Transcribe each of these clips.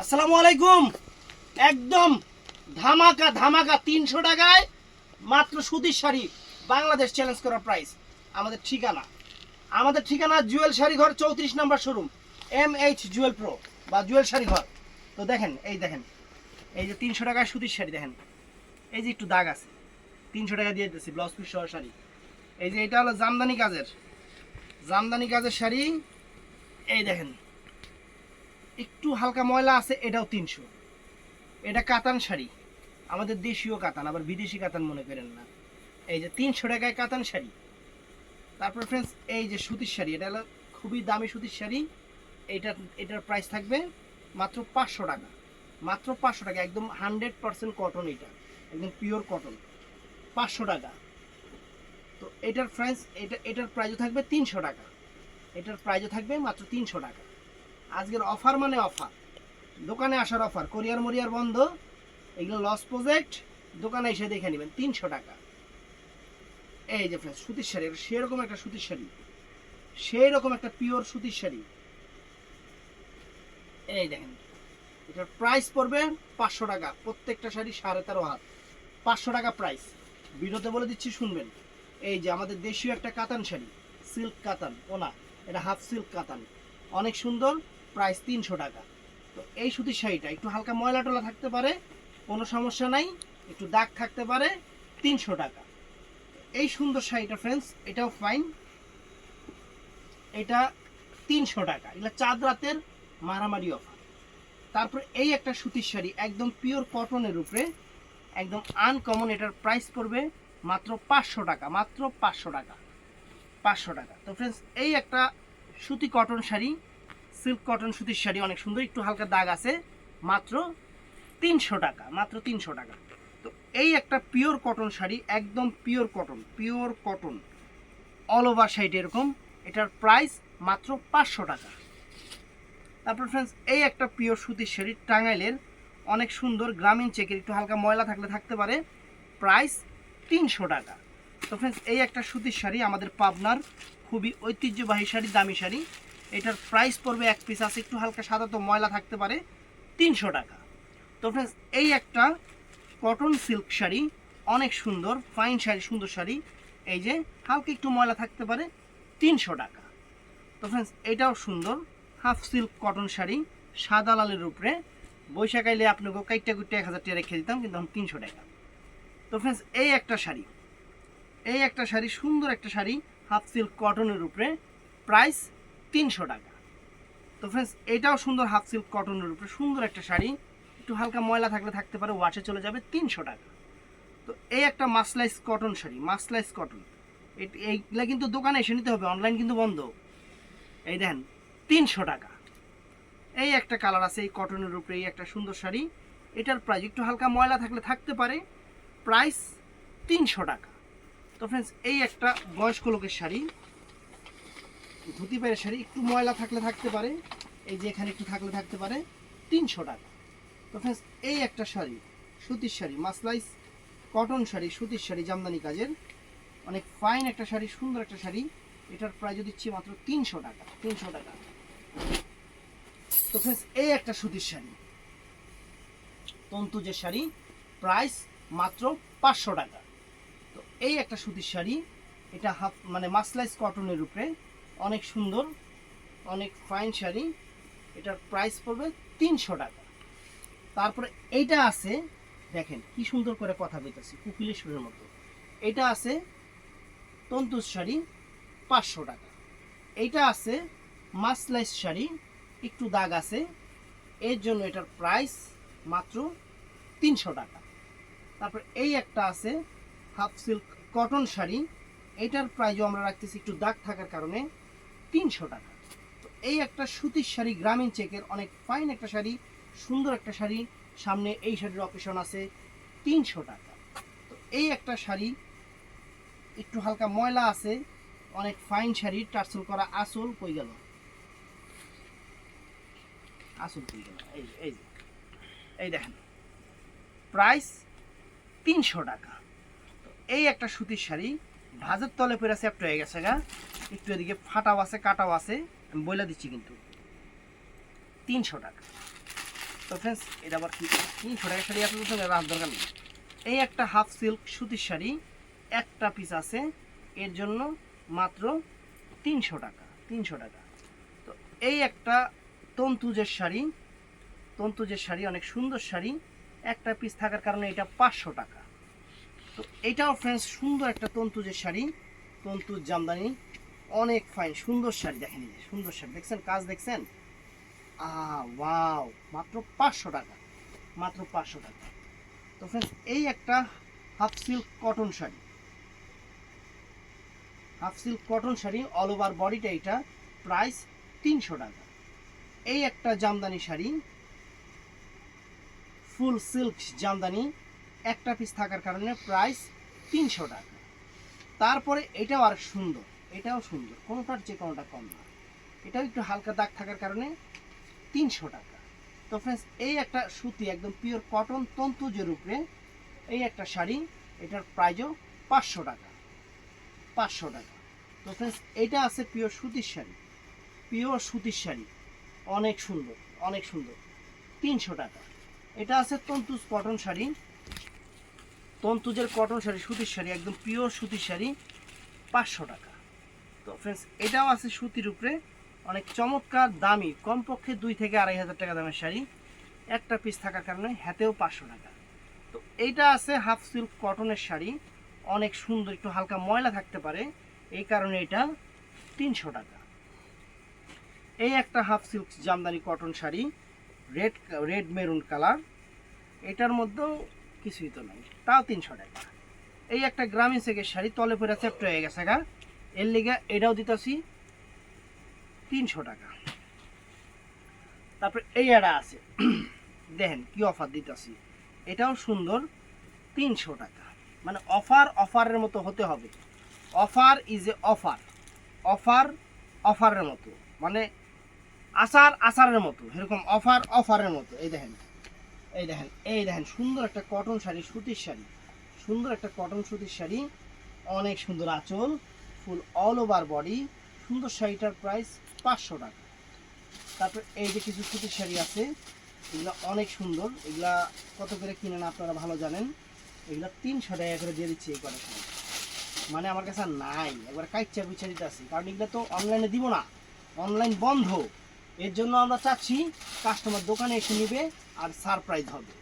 আসসালামু আলাইকুম। একদম ধামাকা ধামাকা 300 টাকায় মাত্র সুতির শাড়ি, বাংলাদেশ চ্যালেঞ্জ করা প্রাইস। আমাদের ঠিকানা জুয়েল শাড়ি ঘর 34 নম্বর শোরুম, MH জুয়েল প্রো বা জুয়েল শাড়ি ঘর। তো দেখেন, এই যে 300 টাকায় সুতির শাড়ি দেখেন, এই যে একটু দাগ আছে, 300 টাকা দিয়ে দিতেছি ব্লাউজ পিস সহ শাড়ি। এই যে এটা হলো জামদানি কাজের শাড়ি। এই দেখেন একটু হালকা ময়লা আছে, এটাও 300। এটা কাতান শাড়ি, আমাদের দেশীয় কাতান, আবার বিদেশি কাতান মনে করেন না। এই যে 300 টাকায় কাতান শাড়ি। তারপর ফ্রেন্ডস এই যে সুতির শাড়ি, এটা হলো খুবই দামি সুতির শাড়ি। এটার প্রাইস থাকবে মাত্র 500 টাকা, মাত্র 500 টাকা। একদম 100% কটন, এটা একদম পিওর কটন, 500 টাকা। তো এটার এটার প্রাইসও থাকবে 300 টাকা, এটার প্রাইসও থাকবে মাত্র 300 টাকা। আজকের অফার মানে অফার, দোকানে আসার অফার, কোরিয়ার মরিয়ার বন্ধ, এগুলো লস প্রজেক্ট, দোকানে এসে দেখে নেবেন 300 টাকা। এই যে ফ্রেন্ডস সুতির শাড়ি, সেরকম একটা সুতির শাড়ি, সেই রকম একটা পিওর সুতির শাড়ি। এই দেখেন এটার প্রাইস পড়বে 500 টাকা, প্রত্যেকটা শাড়ি 13.5 হাত, 500 টাকা প্রাইস। ভিডিওতে বলে দিচ্ছি শুনবেন। এই যে আমাদের দেশীয় একটা কাতান শাড়ি, সিল্ক কাতান, ওনা এটা হাফ সিল্ক কাতান, অনেক সুন্দর, প্রাইস 300 টাকা। তো এই সুতির শাড়িটা একটু হালকা ময়লা টলা থাকতে পারে, কোনো সমস্যা নাই, একটু দাগ থাকতে পারে, 300 টাকা। এই সুন্দর শাড়িটা ফ্রেন্ডস, এটাও ফাইন, এটা 300 টাকা। এগুলো চাঁদ রাতের মারামারি অফার। তারপর এই একটা সুতির শাড়ি একদম পিওর কটনের উপরে, একদম আনকমন, এটার প্রাইস পড়বে মাত্র 500 টাকা, মাত্র 500 টাকা, 500 টাকা। তো ফ্রেন্ডস এই একটা সুতি কটন শাড়ি, সিল্ক কটন সুতির শাড়ি, অনেক সুন্দর, একটু হালকা দাগ আছে, মাত্র 300 টাকা, মাত্র 300 টাকা। তো এই একটা পিওর কটন শাড়ি, একদম পিওর কটন অল ওভার শাড়িটা এরকম, এটার প্রাইস মাত্র 500 টাকা। তারপর ফ্রেন্ডস এই একটা পিওর সুতির শাড়ি, টাঙ্গাইলের, অনেক সুন্দর, গ্রামীণ চেকের, একটু হালকা ময়লা থাকলে থাকতে পারে, প্রাইস 300 টাকা। তো ফ্রেন্ডস এই একটা সুতির শাড়ি, আমাদের পাবনার খুবই ঐতিহ্যবাহী শাড়ি, দামি শাড়ি, এটার প্রাইস পড়বে, এক পিস আছে, একটু হালকা সাদা তো ময়লা থাকতে পারে, 300 টাকা। তো ফ্রেন্ডস এই একটা কটন সিল্ক শাড়ি, অনেক সুন্দর ফাইন শাড়ি, সুন্দর শাড়ি, এই যে হালকা একটু ময়লা থাকতে পারে, 300 টাকা। তো ফ্রেন্ডস এটাও সুন্দর হাফ সিল্ক কটন শাড়ি, সাদা লালের উপরে, বৈশাখ আইলে আপনাকে কাইটটা কুইটটা 1000 টাকা রেখে দিতাম, কিন্তু 300 টাকা। তো ফ্রেন্ডস এই একটা শাড়ি, সুন্দর একটা শাড়ি, হাফ সিল্ক কটনের উপরে, প্রাইস 300 টাকা। তো ফ্রেন্ডস এটাও সুন্দর হাফ সিল্ক কটনের উপরে, সুন্দর একটা শাড়ি, একটু হালকা ময়লা থাকলে থাকতে পারে, ওয়াশে চলে যাবে, 300 টাকা। তো এই একটা মাসলাইস কটন শাড়ি, মাসলাইস কটন, এইগুলা কিন্তু দোকানে এসে নিতে হবে, অনলাইন কিন্তু বন্ধ। এই দেখেন 300 টাকা। এই একটা কালার আছে এই কটনের উপরে, এই একটা সুন্দর শাড়ি, এটার প্রাইস একটু হালকা ময়লা থাকলে থাকতে পারে, প্রাইস 300 টাকা। তো ফ্রেন্ডস এই একটা বয়স্ক লোকের শাড়ি, ধুতি পায়ের শাড়ি, একটু ময়লা থাকলে থাকতে পারে, এই যে এখানে একটু থাকলে থাকতে পারে, 300 টাকা। তো ফ্রেন্ডস এই একটা শাড়ি, সুতির শাড়ি, মাসলাইস কটন শাড়ি, সুতির শাড়ি, জামদানি কাজের, অনেক ফাইন একটা শাড়ি, সুন্দর একটা শাড়ি, এটার প্রাইস দিচ্ছি মাত্র 300 টাকা, 300 টাকা। তো ফ্রেন্ডস এই একটা সুতির শাড়ি, তন্তুজের শাড়ি, প্রাইস মাত্র 500 টাকা। তো এই একটা সুতির শাড়ি, এটা হাফ মানে মাসলাইস কটনের উপরে, অনেক সুন্দর, অনেক ফাইন শাড়ি, এটার প্রাইস পড়বে 300 টাকা। তারপরে এইটা আছে, দেখেন কি সুন্দর করে কথা বলতেছি, কুকিলের সুরের মতো, এটা আছে তন্তুজ শাড়ি, 500 টাকা। এইটা আছে মাসলাইস শাড়ি, একটু দাগ আছে, এর জন্য এটার প্রাইস মাত্র 300 টাকা। তারপর এই একটা আছে হাফ সিল্ক কটন শাড়ি, এটার প্রাইসও আমরা রাখতেছি একটু দাগ থাকার কারণে, 300 টাকা। তো এই একটা সুতির শাড়ি, গ্রামীণ চেকের, অনেক ফাইন একটা শাড়ি, সুন্দর একটা শাড়ি, সামনে এই শাড়ির অকেশন আছে, 300 টাকা। তো এই একটা শাড়ি একটু হালকা ময়লা আছে, অনেক ফাইন শাড়ি, টার্সেল করা, আসল কই গেল, আসল কই গেল, এই দেখেন প্রাইস 300 টাকা। তো এই একটা সুতির শাড়ি, ভাজের তলে পরে সেপ্ট হয়ে গেছে গা, একটু এদিকে ফাটাও আছে, কাটাও আছে, আমি বলে দিচ্ছি, কিন্তু 300 টাকা। তো ফ্রেন্ডস এটা আবার কি 300 টাকা শাড়ি আপনাদের সঙ্গে রাত দরকার নেই। এই একটা হাফ সিল্ক সুতির শাড়ি একটা পিস আছে, এর জন্য মাত্র 300 টাকা। 300 টাকা। তো এই একটা তন্তুজের শাড়ি অনেক সুন্দর শাড়ি, একটা পিস থাকার কারণে এটা 500 টাকা। তো এটাও ফ্রেন্ডস সুন্দর একটা তন্তুজের শাড়ি, তন্তুজ জামদানি, অনেক ফাইন সুন্দর শাড়ি। দেখেন এই যে সুন্দর শাড়ি দেখছেন, কাজ দেখছেন, ওয়াও, মাত্র 500 টাকা, মাত্র 500 টাকা। তো ফ্রেন্ডস এই একটা half silk cotton sari all over বডিটা, এটা প্রাইস 300 টাকা। এই একটা জামদানি শাড়ি ফুল সিল্ক জামদানি, একটা পিস থাকার কারণে প্রাইস 300 টাকা। তারপরে এটাও আর সুন্দর, এটাও সুন্দর, কোনোটার যে কোনোটা কম না, এটাও একটু হালকা দাগ থাকার কারণে 300 টাকা। তো ফ্রেন্ডস এই একটা সুতি একদম পিওর কটন তন্তুজের উপরে এই একটা শাড়ি, এটার প্রাইসও 500 টাকা, 500 টাকা। তো ফ্রেন্ডস এটা আছে পিওর সুতির শাড়ি, অনেক সুন্দর, অনেক সুন্দর, 300 টাকা। এটা আছে তন্তুজ কটন শাড়ি, তন্তুজের কটন শাড়ি, সুতির শাড়ি, একদম পিওর সুতির শাড়ি, 500 টাকা। তো ফ্রেন্ডস এটাও আছে সুতির উপরে, অনেক চমৎকার দামি, কমপক্ষে 2 থেকে 2,500 টাকা দামের শাড়ি, একটা পিস থাকার কারণে হাতেও 500 টাকা। তো এইটা আছে হাফ সিল্ক কটনের শাড়ি, অনেক সুন্দর, একটু হালকা ময়লা থাকতে পারে, এই কারণে এটা 300 টাকা। এই একটা half silk Jamdani cotton sari, red maroon colour, এটার মধ্যেও কিছুই তো নাই, তাও 300 টাকা। এই একটা গ্রামীণ সেকের শাড়ি, তলে পরে চ্যাপ্ট হয়ে গেছে গা, এর লেগে এটাও দিতেছি 300 টাকা। তারপরে এই একটা আছে, দেখেন কি অফার দিতেছি, এটাও সুন্দর, 300 টাকা। মানে অফারের মতো হতে হবে, অফার ইজ এ অফারের মতো, মানে আচারের মতো, এরকম অফারের মতো। এই দেখেন সুন্দর একটা কটন শাড়ি, সুন্দর একটা কটন সুতির শাড়ি, অনেক সুন্দর আঁচল, ফুল অল ওভার বডি, সুন্দর শাড়িটার প্রাইস 500 টাকা। তারপর এই যে কিছু সুতির শাড়ি আছে, এগুলো অনেক সুন্দর, এগুলা কত করে কিনেন আপনারা ভালো জানেন, এগুলো 300 টাকা করে দিয়ে দিচ্ছি এই কটা শাড়ি। মানে আমার কাছে আর নাই, একবার কাইচ্চা বুঝা দিতে আসি, কারণ এগুলো তো অনলাইনে দিব না, অনলাইন বন্ধ। এর জন্য আমরা চাচ্ছি কাস্টমার দোকানে এসে নিবে আর সারপ্রাইজ হবে,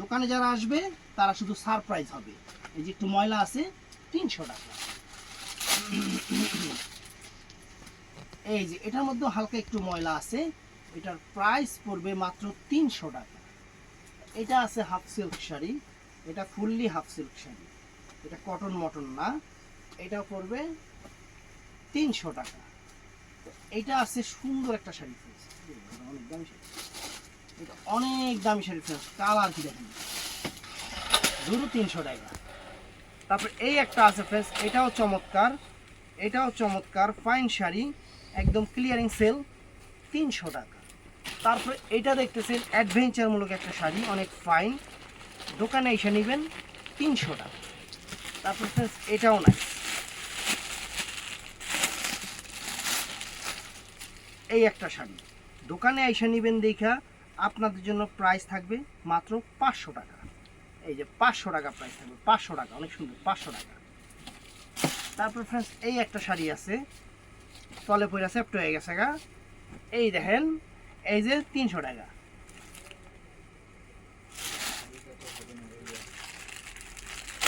দোকানে যারা আসবে তারা শুধু সারপ্রাইজ হবে। এই যে একটু ময়লা আছে, 300 টাকা। এই যে এটার মধ্যে হালকা একটু ময়লা আছে, এটার প্রাইস পড়বে মাত্র 300 টাকা। এটা আছে হাফ সিল্ক শাড়ি, এটা ফুললি হাফ সিল্ক শাড়ি, এটা কটন মটন না, এটা পড়বে 300 টাকা। এটা আছে সুন্দর একটা শাড়ি, অনেক দামি শাড়ি, এটা অনেক দামি শাড়ি ফ্রেন্ডস, কালার কি দেখেন, ধরো 300 টাকা। তারপর এই একটা আছে ফ্রেন্ডস, এটাও চমৎকার ফাইন শাড়ি, একদম ক্লিয়ারিং সেল, 300 টাকা। তারপরে এটা দেখতেছেন অ্যাডভেঞ্চারমূলক একটা শাড়ি, অনেক ফাইন, দোকানে এসে নেবেন 300 টাকা। তারপর ফ্রেন্ডস এটাও নাই, এই একটা শাড়ি দোকানে এসে নেবেন দেখা আপনাদের জন্য প্রাইস থাকবে মাত্র 500 টাকা। এই যে 500 টাকা প্রাইস থাকবে, 500 টাকা, অনেক সুন্দর, 500 টাকা। তারপর ফ্রেন্ডস এই একটা শাড়ি আছে, তলে পয়রা সেপ্ট হয়ে গেছে গা, এই দেখেন, এই যে 300 টাকা।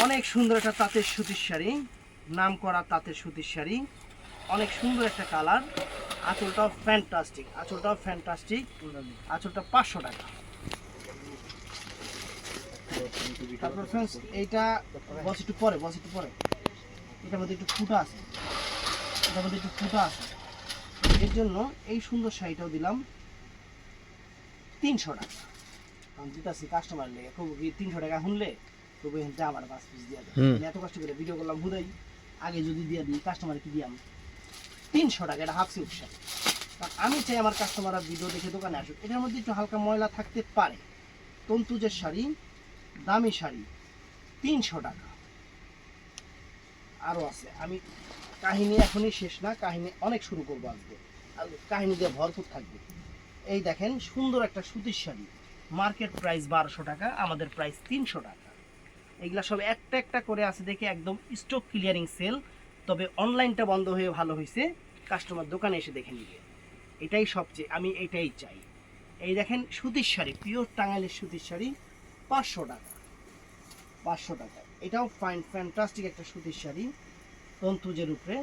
অনেক সুন্দর একটা তাঁতের সুতির শাড়ি, নাম করা তাঁতের সুতির শাড়ি, অনেক সুন্দর একটা কালার, আঁচলটাও ফ্যান্টাস্টিক, আঁচলটা 500 টাকা। তারপর ফ্রেন্ডস এইটা বস একটু পরে, এটার মধ্যে একটু ফুটা আছে, এর জন্য এই সুন্দর শাড়িটাও দিলাম 300 টাকা। কারণ দিতেছি কাস্টমার লেগে, খুব 300 টাকা শুনলে তবু এখানে আমার 5 পিস দিয়ে দেয়, এত কষ্ট করে ভিডিও করলাম, হুদাই আগে যদি দিয়ে দিই কাস্টমার কি দিয়াম, 300 টাকা। এটা হাফ সিল্ক শাড়ি, কারণ আমি চাই আমার কাস্টমাররা ভিডিও দেখে দোকানে আসুক। এটার মধ্যে একটু হালকা ময়লা থাকতে পারে, তন্তুজের শাড়ি, দামি শাড়ি, 300 টাকা। আরও আছে, আমি কাহিনী এখনই শেষ না, কাহিনী অনেক শুরু করবো আজকে, কাহিনী দিয়ে ভরপুর থাকবে। এই দেখেন সুন্দর একটা সুতির শাড়ি, মার্কেট প্রাইস 1200 টাকা, আমাদের প্রাইস 300 টাকা। এগুলা সব একটা একটা করে আছে দেখে একদম স্টক ক্লিয়ারিং সেল। তবে অনলাইনটা বন্ধ হয়ে ভালো হয়েছে, কাস্টমার দোকানে এসে দেখে নিবে, এটাই সবচেয়ে, আমি এটাই চাই। এই দেখেন সুতির শাড়ি, পিওর টাঙ্গাইলের সুতির শাড়ি, 500 টাকা, 500 টাকা। এটাও ফাইন ফ্যান্টাস্টিক একটা সুতির শাড়ি তন্তুজের উপরে,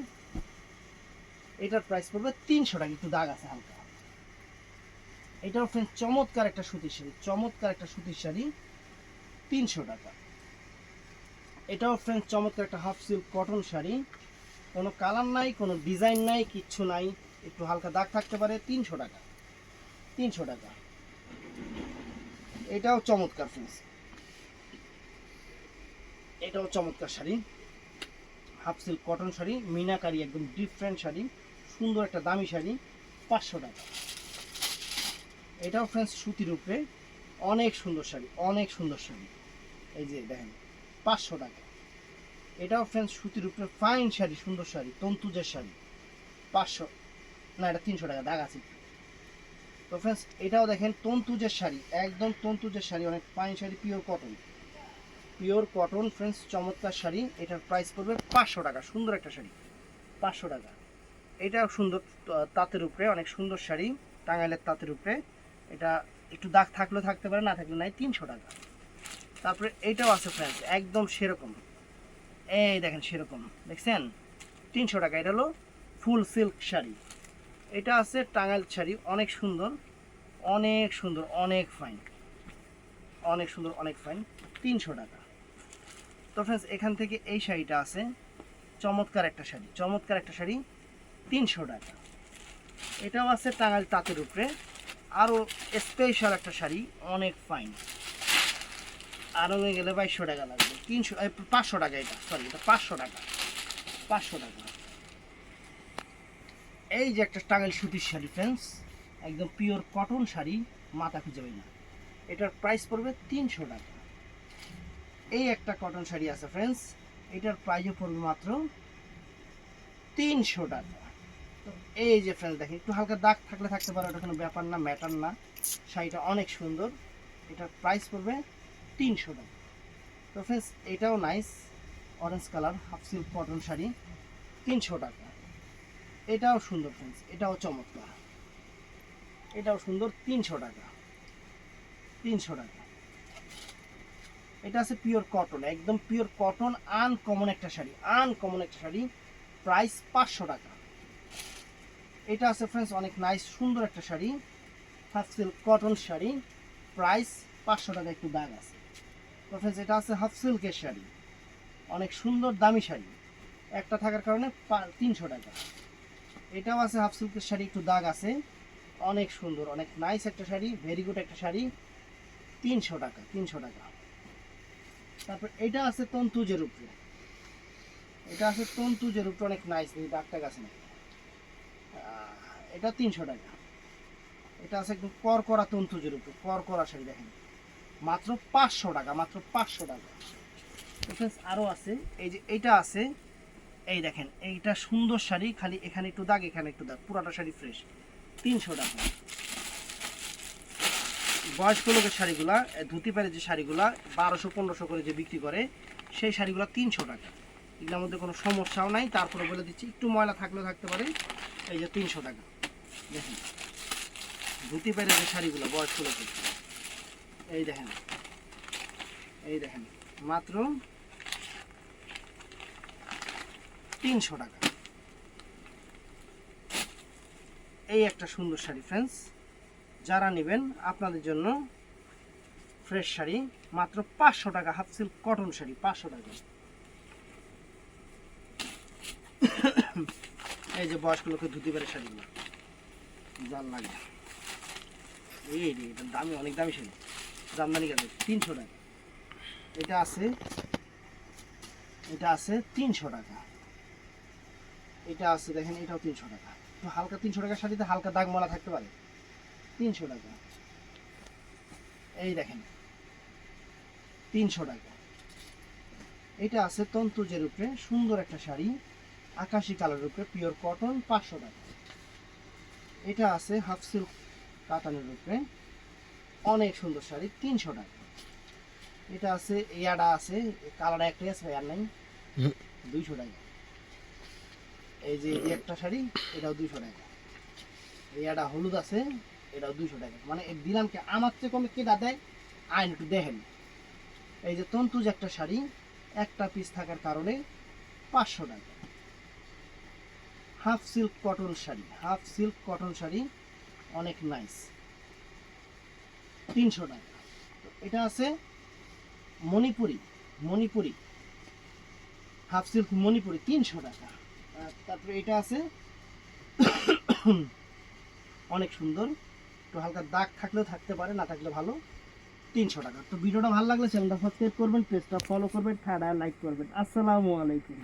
এটার প্রাইস পড়বে 300 টাকা, একটু দাগ আছে হালকা। এটাও ফ্রেন্ড চমৎকার একটা সুতির শাড়ি, চমৎকার একটা সুতির শাড়ি, 300 টাকা। এটাও ফ্রেন্ড চমৎকার একটা হাফ সিল্ক কটন শাড়ি, কোনো কালার নাই, কোনো ডিজাইন নাই, কিচ্ছু নাই, একটু হালকা দাগ থাকতে পারে, 300 টাকা, 300 টাকা। এটাও চমৎকার ফ্রেন্ডস, এটাও চমৎকার sari, half silk cotton sari, meenakari, একদম ডিফারেন্ট শাড়ি, সুন্দর একটা দামি শাড়ি, 500 টাকা। এটাও ফ্রেন্ডস সুতির উপরে অনেক সুন্দর শাড়ি, অনেক সুন্দর শাড়ি, এই যে দেখেন 500 টাকা। এটাও ফ্রেন্ডস সুতির উপরে ফাইন শাড়ি, সুন্দর শাড়ি, তন্তুজের শাড়ি, 500 না, এটা 300 টাকা, দাগ আছে। তো ফ্রেন্ডস এটাও দেখেন তন্তুজের শাড়ি, একদম তন্তুজের শাড়ি, অনেক fine sari, pure cotton, pure cotton friends, চমৎকার শাড়ি। এটার প্রাইস পড়বে 500 টাকা, সুন্দর একটা শাড়ি, 500 টাকা। এটাও সুন্দর তাঁতের উপরে, অনেক সুন্দর শাড়ি, টাঙ্গাইলের তাঁতের উপরে। এটা একটু দাগ থাকলেও থাকতে পারে, না থাকলে নাই, 300 টাকা। তারপরে এইটাও আছে ফ্রেন্ডস, একদম সেরকম, এই দেখেন সেরকম, দেখছেন, 300 টাকা। এটা হলো ফুল সিল্ক শাড়ি, এটা আছে টাঙ্গাইল শাড়ি, অনেক সুন্দর, অনেক সুন্দর, অনেক ফাইন, অনেক সুন্দর, অনেক ফাইন, 300 টাকা। তো ফ্রেন্ডস এখান থেকে এই শাড়িটা আছে, চমৎকার একটা শাড়ি, চমৎকার একটা শাড়ি, 300 টাকা। এটাও আছে টাঙ্গাইল তাঁতের উপরে, আরও স্পেশাল একটা শাড়ি, অনেক ফাইন, আরঙে গেলে 2200 টাকা লাগবে, 500 টাকা, এটা সরি, এটা 500 টাকা, 500 টাকা। এই যে একটা টাঙ্গাইল সুতির শাড়ি ফ্রেন্ডস, একদম পিওর কটন শাড়ি, মাথা খুঁজে পাই না, এটার প্রাইস পড়বে 300 টাকা। এই একটা কটন শাড়ি আছে ফ্রেন্ডস, এটার প্রাইসও পড়বে মাত্র 300 টাকা। তো এই যে ফ্রেন্ডস দেখেন, একটু হালকা দাগ থাকলে থাকতে পারে, ওটা কোনো ব্যাপার না, ম্যাটার না, শাড়িটা অনেক সুন্দর, এটার প্রাইস পড়বে 300 টাকা। তো ফ্রেন্ডস এটাও nice, orange colour half silk cotton sari, 300 টাকা। এটাও সুন্দর ফ্রেন্ডস, এটাও চমৎকার, এটাও সুন্দর, 300 টাকা, 300 টাকা। এটা আছে পিওর কটন, একদম পিওর কটন, আনকমন একটা শাড়ি, আনকমন একটা শাড়ি, প্রাইস 500 টাকা। এটা আছে ফ্রেন্ডস অনেক নাইস সুন্দর একটা sari, half silk cotton sari, price 500 টাকা, একটু দাগ আছে। তো ফ্রেন্ডস এটা আছে হাফ সিল্কের শাড়ি, অনেক সুন্দর দামি শাড়ি, একটা থাকার কারণে 300 টাকা। এটাও আছে হাফ সিল্কের শাড়ি, একটু দাগ আছে, অনেক সুন্দর, অনেক নাইস একটা শাড়ি, ভেরি গুড একটা শাড়ি, 300 টাকা, 300 টাকা। তারপর এটা আছে তন্তুজের উপরে, এটা আছে তন্তুজের উপরে, অনেক নাইস, দাগটা আছে না, এটা 300 টাকা। এটা আছে একদম করকরা তন্তুজের উপরে, করকরা শাড়ি, দেখেন মাত্র 500 টাকা, মাত্র 500 টাকা। আরও আছে, এই যে এইটা আছে, এই দেখেন এইটা সুন্দর শাড়ি, খালি এখানে একটু দাগ, এখানে একটু দাগ, পুরাটা শাড়ি ফ্রেশ, 300 টাকা। বয়স্ক লোকের শাড়িগুলা, ধুতি পারে যে শাড়িগুলা 1200-1500 করে যে বিক্রি করে, সেই শাড়িগুলো 300 টাকা, এগুলোর মধ্যে কোনো সমস্যাও নাই। তারপরে বলে দিচ্ছি, একটু ময়লা থাকলেও থাকতে পারে, এই যে 300 টাকা। দেখেন ধুতি পারে যে শাড়িগুলো বয়স্ক লোকের, এই দেখেন, এই দেখেন মাত্র 300 টাকা। এই একটা সুন্দর শাড়ি ফ্রেন্ডস, যারা নেবেন আপনাদের জন্য ফ্রেশ শাড়ি, মাত্র 500 টাকা, হাফ সিল্ক কটন শাড়ি, 500 টাকা। এই যে বয়স্ক লোকের ধুতি পারে শাড়িগুলো, জাল লাগে, এই এটার দামি, অনেক দামি শাড়ি, জামদানি কাজে, 300 টাকা। এটা আছে, এটা আছে 300 টাকা। এটা আছে দেখেন, এটাও 300 টাকা, তো হালকা 300 টাকার শাড়িতে হালকা দাগ মলা থাকতে পারে, 300 টাকা। এই দেখেন 300 টাকা। এটা আছে তন্তুজের উপরে, সুন্দর একটা শাড়ি, আকাশি কালারের উপরে, পিওর কটন, 500 টাকা। এটা আছে হাফ সিল্ক কাতানের উপরে, অনেক সুন্দর শাড়ি 300 টাকা। এটা আছে, ইয়াটা আছে, কালার একটাই আছে, আর নাই, 200 টাকা। এই যে এই একটা শাড়ি, এটাও 200 টাকা। ইয়াটা হলুদ আছে, এটাও 200 টাকা। মানে দিলাম কি আমার চেয়ে কমে কেটা দেয়, আইন একটু দেখেন। এই যে তন্তুজ একটা শাড়ি, একটা পিস থাকার কারণে 500 টাকা। Half silk cotton sari, half silk cotton sari অনেক নাইস, 300 টাকা। এটা আছে মণিপুরি, মণিপুরি হাফ সিল্ক মণিপুরি 300 টাকা। তারপরে এটা আছে অনেক সুন্দর, একটু হালকা দাগ থাকলেও থাকতে পারে, না থাকলে ভালো, 300 টাকা। তো ভিডিওটা ভালো লাগলে চ্যানেলটা সাবস্ক্রাইব করবেন, পেজটা ফলো করবেন, লাইক করবেন। আসসালামু আলাইকুম।